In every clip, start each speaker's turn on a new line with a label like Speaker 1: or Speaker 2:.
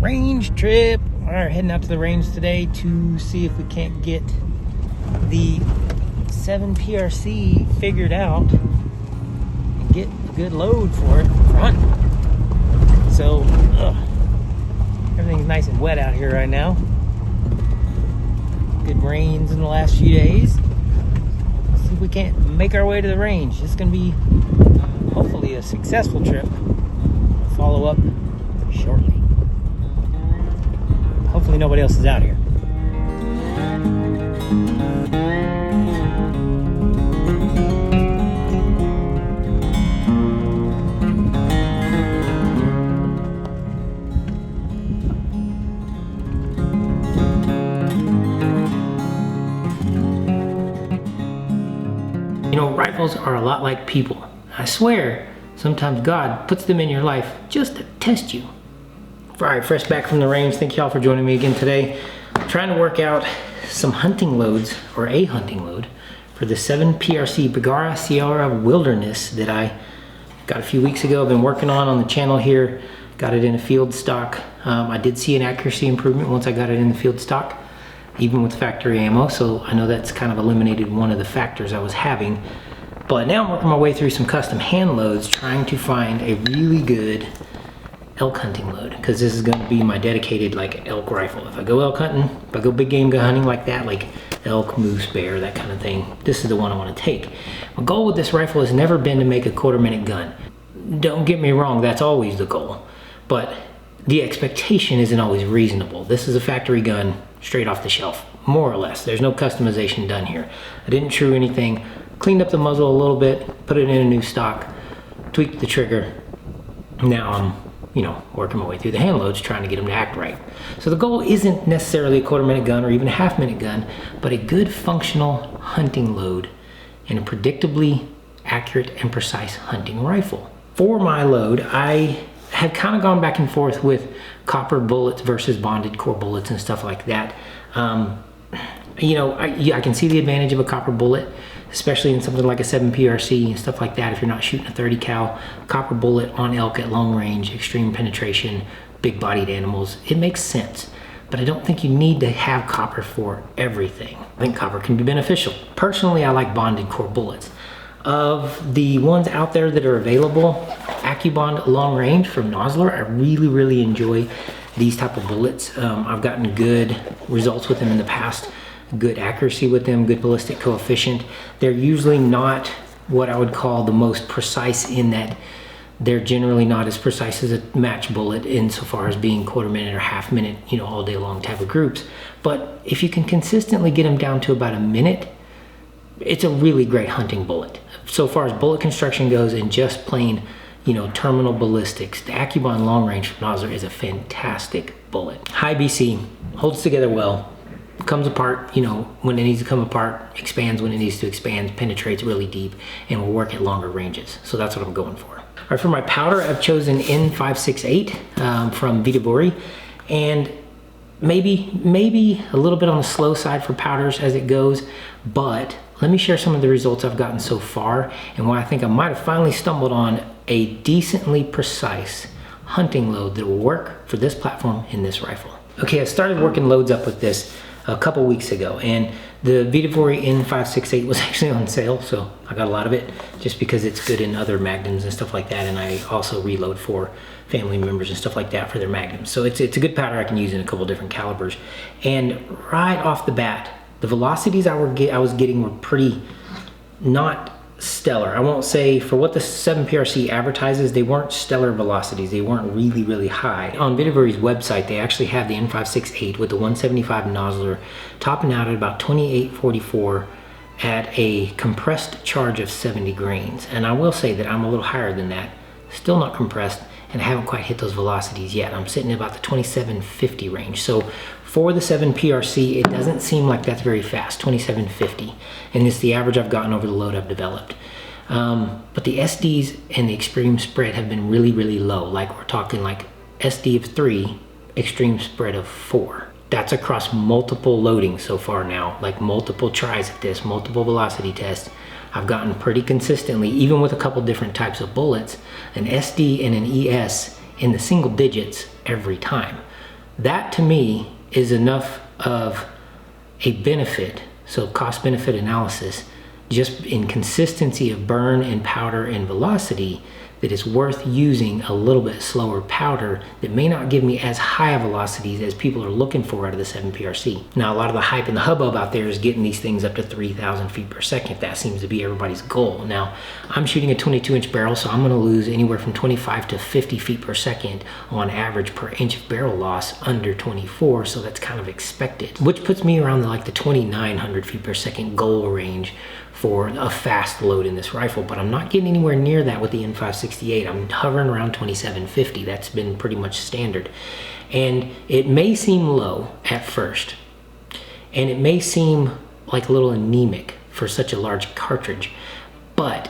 Speaker 1: range trip. We're heading out to the range today to see if we can't get the 7 PRC figured out and get a good load for it for hunting. So everything's nice and wet out here right now. Good rains in the last few days. Let's see if we can't make our way to the range. It's gonna be hopefully a successful trip. I'll follow up shortly. Hopefully nobody else is out here. You know, rifles are a lot like people. I swear, sometimes God puts them in your life just to test you. Alright, fresh back from the range. Thank y'all for joining me again today. I'm trying to work out some hunting loads, or a hunting load, for the 7 PRC Bergara Sierra Wilderness that I got a few weeks ago. I've been working on the channel here. Got it in a field stock. I did see an accuracy improvement once I got it in the field stock, even with factory ammo, so I know that's kind of eliminated one of the factors I was having. But now I'm working my way through some custom hand loads, trying to find a really good elk hunting load, because this is going to be my dedicated like elk rifle. If I go elk hunting, if I go big game gun hunting like that, like elk, moose, bear, that kind of thing, this is the one I want to take. My goal with this rifle has never been to make a 1/4 minute gun. Don't get me wrong, that's always the goal, but the expectation isn't always reasonable. This is a factory gun straight off the shelf, more or less. There's no customization done here. I didn't true anything, cleaned up the muzzle a little bit, put it in a new stock, tweaked the trigger. Now I'm working my way through the hand loads, trying to get them to act right. So the goal isn't necessarily a 1/4 minute gun or even a 1/2 minute gun, but a good functional hunting load and a predictably accurate and precise hunting rifle. For my load, I have kind of gone back and forth with copper bullets versus bonded core bullets and stuff like that. I can see the advantage of a copper bullet, especially in something like a 7 PRC and stuff like that. If you're not shooting a 30 cal, copper bullet on elk at long range, extreme penetration, big bodied animals, it makes sense. But I don't think you need to have copper for everything. I think copper can be beneficial. Personally, I like bonded core bullets. Of the ones out there that are available, Accubond Long Range from Nosler, I really enjoy these type of bullets. I've gotten good results with them in the past. Good accuracy with them, good ballistic coefficient. They're usually not what I would call the most precise, in that they're generally not as precise as a match bullet insofar as being 1/4 minute or 1/2 minute, all day long type of groups. But if you can consistently get them down to about a minute, it's a really great hunting bullet. So far as bullet construction goes and just plain, terminal ballistics, the Accubond Long Range from Nosler is a fantastic bullet. High BC, holds together well, comes apart, when it needs to come apart, expands when it needs to expand, penetrates really deep, and will work at longer ranges. So that's what I'm going for. All right, for my powder, I've chosen N568 from Vihtavuori, and maybe a little bit on the slow side for powders as it goes, but let me share some of the results I've gotten so far and why I think I might have finally stumbled on a decently precise hunting load that will work for this platform in this rifle. Okay, I started working loads up with this a couple weeks ago, and the Vihtavuori N568 was actually on sale, so I got a lot of it just because it's good in other magnums and stuff like that, and I also reload for family members and stuff like that for their magnums. So it's a good powder I can use in a couple different calibers. And right off the bat, the velocities I was getting were pretty not stellar. I won't say, for what the 7 PRC advertises, they weren't stellar velocities. They weren't really high. On Vihtavuori's website, they actually have the N568 with the 175 Nosler topping out at about 2844 at a compressed charge of 70 grains. And I will say that I'm a little higher than that. Still not compressed, and I haven't quite hit those velocities yet. I'm sitting at about the 2750 range. So for the 7 PRC, it doesn't seem like that's very fast, 2750. And it's the average I've gotten over the load I've developed. But the SDs and the extreme spread have been really low. Like we're talking like SD of 3, extreme spread of 4. That's across multiple loadings so far now, like multiple tries at this, multiple velocity tests. I've gotten pretty consistently, even with a couple different types of bullets, an SD and an ES in the single digits every time. That to me is enough of a benefit, so cost benefit analysis, just in consistency of burn and powder and velocity, that it's worth using a little bit slower powder that may not give me as high velocities as people are looking for out of the 7PRC. Now, a lot of the hype and the hubbub out there is getting these things up to 3,000 feet per second. That seems to be everybody's goal. Now, I'm shooting a 22-inch barrel, so I'm gonna lose anywhere from 25 to 50 feet per second on average per inch of barrel loss under 24, so that's kind of expected, which puts me around the 2,900 feet per second goal range for a fast load in this rifle, but I'm not getting anywhere near that with the N568. I'm hovering around 2750. That's been pretty much standard. And it may seem low at first, and it may seem like a little anemic for such a large cartridge, but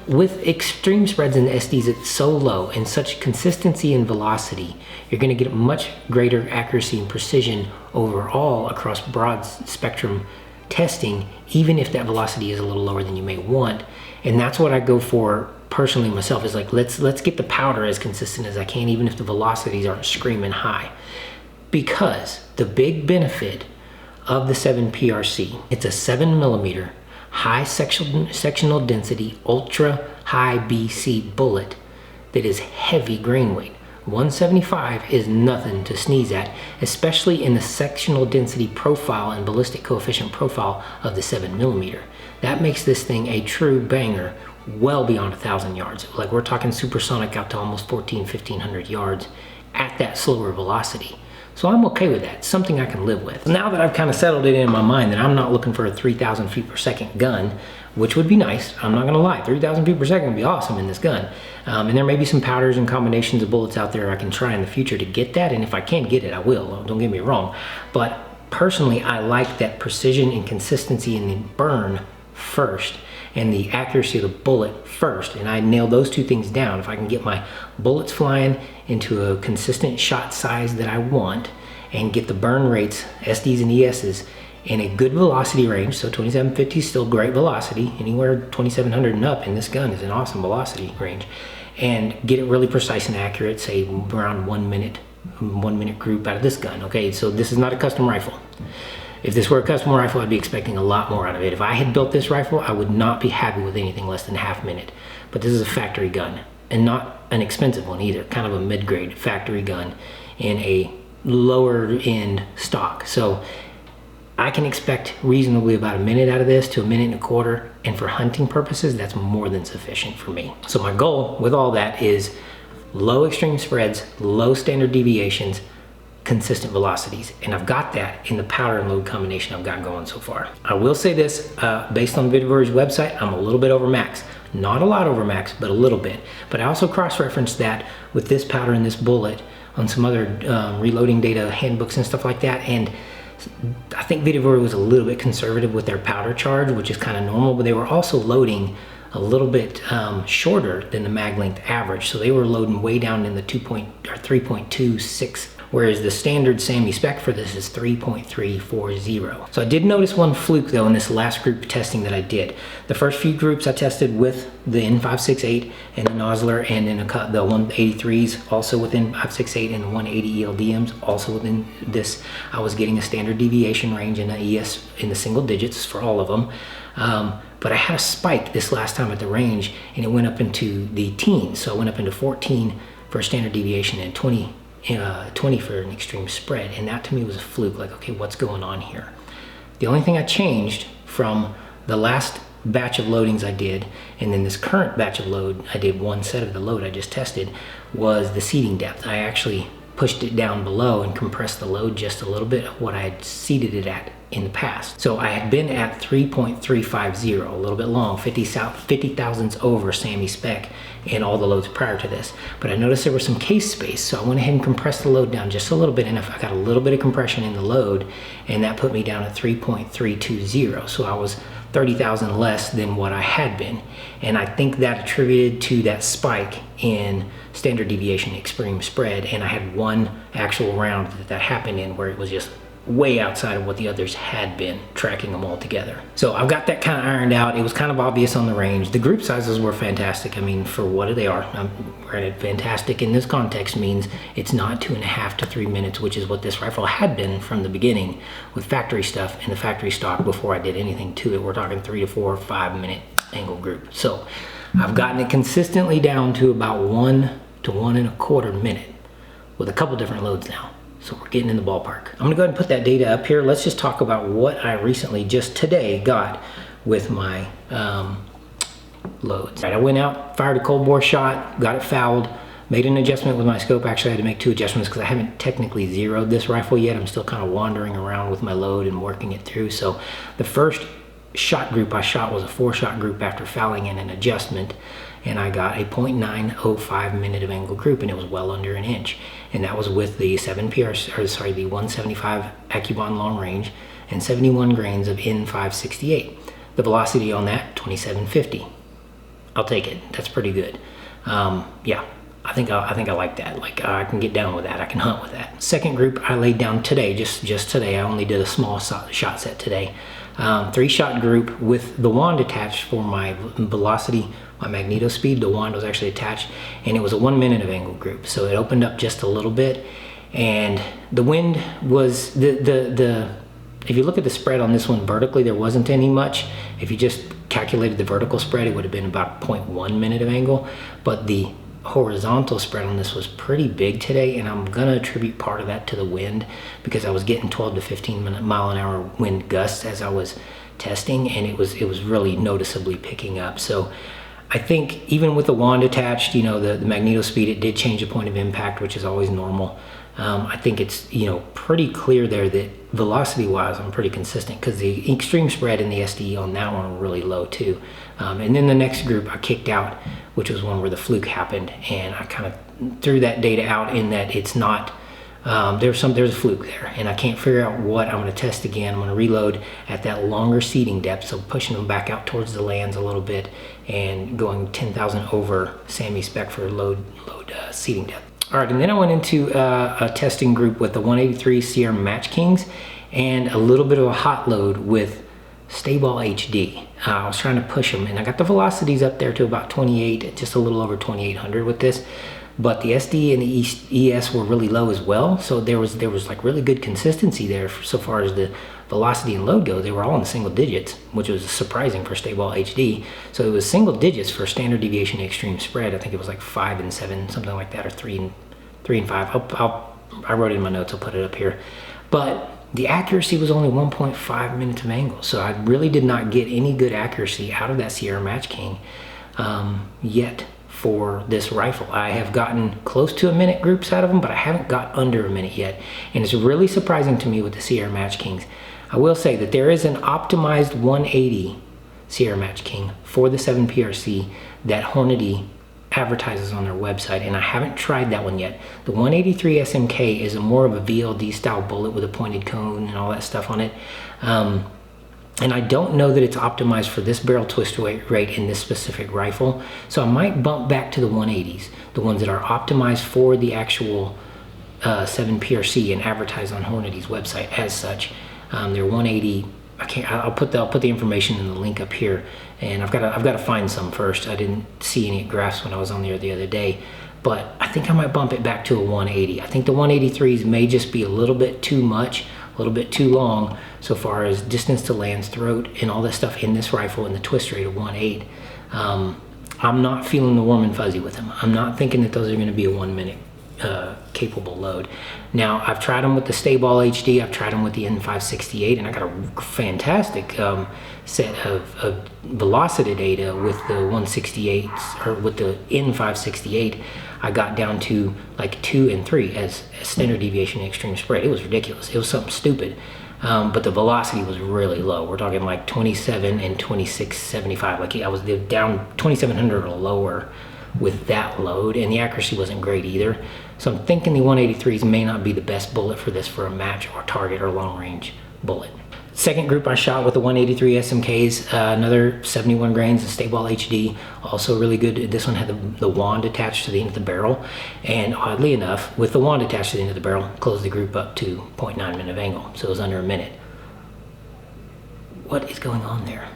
Speaker 1: with extreme spreads in the SDs, it's so low and such consistency and velocity, you're gonna get much greater accuracy and precision overall across broad spectrum testing, even if that velocity is a little lower than you may want. And that's what I go for personally myself, is like, let's get the powder as consistent as I can, even if the velocities aren't screaming high. Because the big benefit of the 7PRC, it's a 7mm high sectional density, ultra high BC bullet that is heavy grain weight. 175 is nothing to sneeze at, especially in the sectional density profile and ballistic coefficient profile of the 7mm. That makes this thing a true banger, well beyond 1,000 yards. Like, we're talking supersonic out to almost 1,500 yards at that slower velocity. So I'm okay with that, something I can live with. Now that I've kind of settled it in my mind that I'm not looking for a 3,000 feet per second gun, which would be nice, I'm not gonna lie, 3,000 feet per second would be awesome in this gun. And there may be some powders and combinations of bullets out there I can try in the future to get that, and if I can't get it, I will, don't get me wrong. But personally, I like that precision and consistency in the burn first, and the accuracy of the bullet first, and I nail those two things down. If I can get my bullets flying into a consistent shot size that I want, and get the burn rates, SDs and ESs, in a good velocity range, so 2750 is still great velocity, anywhere 2700 and up in this gun is an awesome velocity range, and get it really precise and accurate, say around 1 minute group out of this gun. Okay, so this is not a custom rifle. If this were a custom rifle, I'd be expecting a lot more out of it. If I had built this rifle, I would not be happy with anything less than half minute. But this is a factory gun, and not an expensive one either, kind of a mid-grade factory gun in a lower end stock. So I can expect reasonably about a minute out of this to a minute and a quarter, and for hunting purposes, that's more than sufficient for me. So my goal with all that is low extreme spreads, low standard deviations, consistent velocities, and I've got that in the powder and load combination I've got going so far. I will say this, based on Vihtavuori's website, I'm a little bit over max. Not a lot over max, but a little bit. But I also cross-referenced that with this powder and this bullet on some other reloading data handbooks and stuff like that, and I think Vihtavuori was a little bit conservative with their powder charge, which is kind of normal, but they were also loading a little bit shorter than the mag length average, so they were loading way down in the 3.26, whereas the standard SAMI spec for this is 3.340. So I did notice one fluke though in this last group testing that I did. The first few groups I tested with the N568 and the Nosler, and then the 183s also within 568, and the 180 ELDMs also within this. I was getting a standard deviation range and an ES in the single digits for all of them. But I had a spike this last time at the range, and it went up into the teens. So I went up into 14 for a standard deviation and 20 for an extreme spread, and that to me was a fluke. Like, okay, what's going on here? The only thing I changed from the last batch of loadings I did, and then this current batch of load, I did one set of the load I just tested, was the seating depth. I actually pushed it down below and compressed the load just a little bit of what I had seated it at in the past. So I had been at 3.350, a little bit long, 50 thousandths over SAMI spec in all the loads prior to this. But I noticed there was some case space, so I went ahead and compressed the load down just a little bit, and I got a little bit of compression in the load, and that put me down at 3.320. So I was 30,000 less than what I had been. And I think that attributed to that spike in standard deviation extreme spread, and I had one actual round that happened in where it was just way outside of what the others had been, tracking them all together. So I've got that kind of ironed out. It was kind of obvious on the range. The group sizes were fantastic. I mean, for what they are, granted, fantastic in this context means it's not 2.5 to 3 minutes, which is what this rifle had been from the beginning with factory stuff and the factory stock before I did anything to it. We're talking 3 to 4 or 5 minute angle group. So I've gotten it consistently down to about 1 to 1.25 minute with a couple different loads now. So we're getting in the ballpark. I'm gonna go ahead and put that data up here. Let's just talk about what I recently, just today, got with my loads. Right, I went out, fired a cold bore shot, got it fouled, made an adjustment with my scope. Actually, I had to make 2 adjustments because I haven't technically zeroed this rifle yet. I'm still kind of wandering around with my load and working it through. So the first shot group I shot was a 4-shot group after fouling in an adjustment, and I got a 0.905 minute of angle group, and it was well under an inch. And that was with the the 175 Accubond Long Range and 71 grains of N568. The velocity on that, 2750. I'll take it. That's pretty good. Yeah, I think I like that. Like I can get down with that. I can hunt with that. Second group I laid down today, just today. I only did a small shot set today. 3-shot group with the wand attached for my velocity, my magneto speed. The wand was actually attached, and it was a 1 minute of angle group. So it opened up just a little bit, and the wind was if you look at the spread on this one vertically, there wasn't any much. If you just calculated the vertical spread, it would have been about 0.1 minute of angle, but the horizontal spread on this was pretty big today, and I'm gonna attribute part of that to the wind because I was getting 12 to 15 mile an hour wind gusts as I was testing, and it was really noticeably picking up. So I think even with the wand attached, you know, the magneto speed, it did change the point of impact, which is always normal. I think it's, you know, pretty clear there that velocity wise I'm pretty consistent because the extreme spread and the SDE on that one were really low too. And then the next group I kicked out, which was one where the fluke happened, and I kind of threw that data out in that it's not, there's a fluke there, and I can't figure out what. I'm going to test again. I'm going to reload at that longer seating depth, so pushing them back out towards the lands a little bit and going 10,000 over SAMI spec for load seating depth. All right, and then I went into a testing group with the 183 Sierra Match Kings and a little bit of a hot load with Stayball HD. I was trying to push them, and I got the velocities up there to about 28, just a little over 2800 with this, but the SD and the ES were really low as well. So there was like really good consistency there so far as the velocity and load go. They were all in the single digits, which was surprising for Stayball HD. So it was single digits for standard deviation extreme spread. I think it was like 5 and 7, something like that, or 3 and 5. I wrote it in my notes. I'll put it up here. But the accuracy was only 1.5 minutes of angle. So I really did not get any good accuracy out of that Sierra Match King yet for this rifle. I have gotten close to a minute groups out of them, but I haven't got under a minute yet. And it's really surprising to me with the Sierra Match Kings. I will say that there is an optimized 180 Sierra Match King for the 7PRC that Hornady advertises on their website, and I haven't tried that one yet. The 183 SMK is more of a VLD style bullet with a pointed cone and all that stuff on it. And I don't know that it's optimized for this barrel twist rate in this specific rifle. So I might bump back to the 180s, the ones that are optimized for the actual 7PRC and advertised on Hornady's website as such. They're 180. I'll put the information in the link up here, and I've got to find some first. I didn't see any graphs when I was on there the other day, but I think I might bump it back to a 180. I think the 183s may just be a little bit too much, a little bit too long so far as distance to land's throat and all that stuff in this rifle and the twist rate of 1.8. I'm not feeling the warm and fuzzy with them. I'm not thinking that those are going to be a 1 minute capable load. Now I've tried them with the Stayball HD, I've tried them with the N568, and I got a fantastic set of velocity data with the 168s, or with the N568. I got down to like 2 and 3 as standard deviation extreme spread. It was ridiculous. It was something stupid. But the velocity was really low. We're talking like 27 and 2675. Like I was down 2700 or lower with that load, and the accuracy wasn't great either. So I'm thinking the 183s may not be the best bullet for this for a match or target or long range bullet. Second group I shot with the 183 SMKs, another 71 grains of stable HD, also really good. This one had the wand attached to the end of the barrel, and oddly enough, with the wand attached to the end of the barrel, closed the group up to 0.9 minute of angle, so it was under a minute. What is going on there?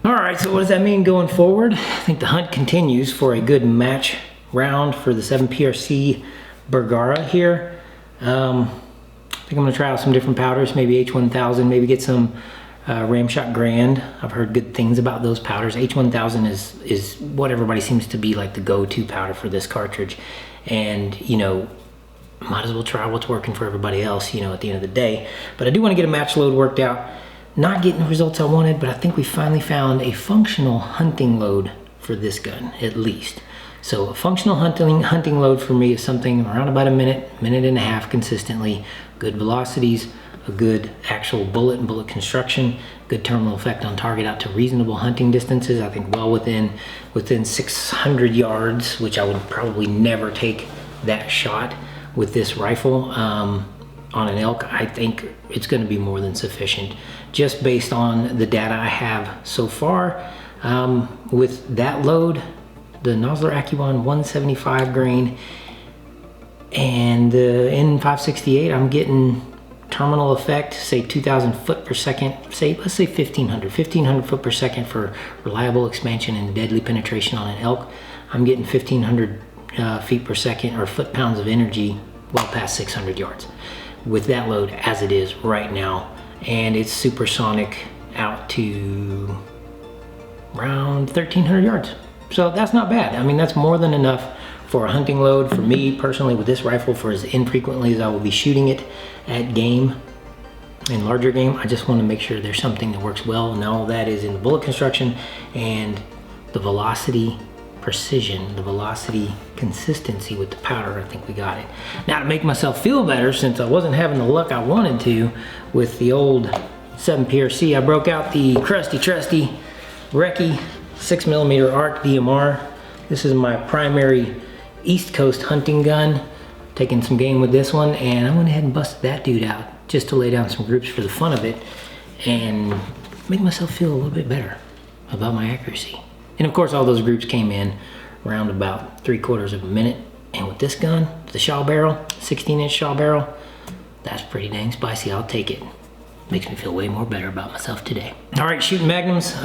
Speaker 1: All right, so what does that mean going forward? I think the hunt continues for a good match round for the 7PRC Bergara here. I think I'm gonna try out some different powders, maybe H1000, maybe get some Ramshot Grand. I've heard good things about those powders. H1000 is what everybody seems to be like the go-to powder for this cartridge. And, you know, might as well try what's working for everybody else, you know, at the end of the day. But I do wanna get a match load worked out. Not getting the results I wanted, but I think we finally found a functional hunting load for this gun, at least. So a functional hunting load for me is something around about a minute and a half consistently, good velocities, a good actual bullet and bullet construction, good terminal effect on target out to reasonable hunting distances. I think well within 600 yards, which I would probably never take that shot with this rifle. On an elk, I think it's going to be more than sufficient just based on the data I have so far. With that load, the Nosler Accubond 175 grain and the N568, I'm getting terminal effect, say 2,000 foot per second, let's say 1,500 foot per second for reliable expansion and deadly penetration on an elk. I'm getting 1,500 feet per second or foot-pounds of energy well past 600 yards with that load as it is right now, and it's supersonic out to around 1,300 yards. So that's not bad. I mean, that's more than enough for a hunting load for me personally with this rifle for as infrequently as I will be shooting it at game and larger game. I just want to make sure there's something that works well, and all that is in the bullet construction and the velocity precision, the velocity consistency with the powder. I think we got it. Now, to make myself feel better, since I wasn't having the luck I wanted to with the old 7PRC, I broke out the crusty trusty Recce 6mm Arc DMR. This is my primary East Coast hunting gun. Taking some game with this one, and I went ahead and busted that dude out just to lay down some groups for the fun of it and make myself feel a little bit better about my accuracy. And of course, all those groups came in around about 3/4 of a minute. And with this gun, the shell barrel, 16-inch shell barrel, that's pretty dang spicy. I'll take it. Makes me feel way more better about myself today. All right, shooting magnums,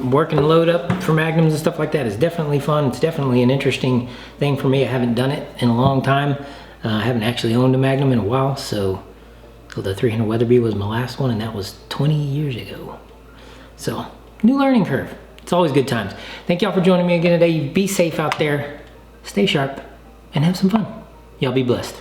Speaker 1: working the load up for magnums and stuff like that is definitely fun. It's definitely an interesting thing for me. I haven't done it in a long time. I haven't actually owned a magnum in a while, so the 300 Weatherby was my last one, and that was 20 years ago. So, new learning curve. It's always good times. Thank y'all for joining me again today. Be safe out there, stay sharp, and have some fun. Y'all be blessed.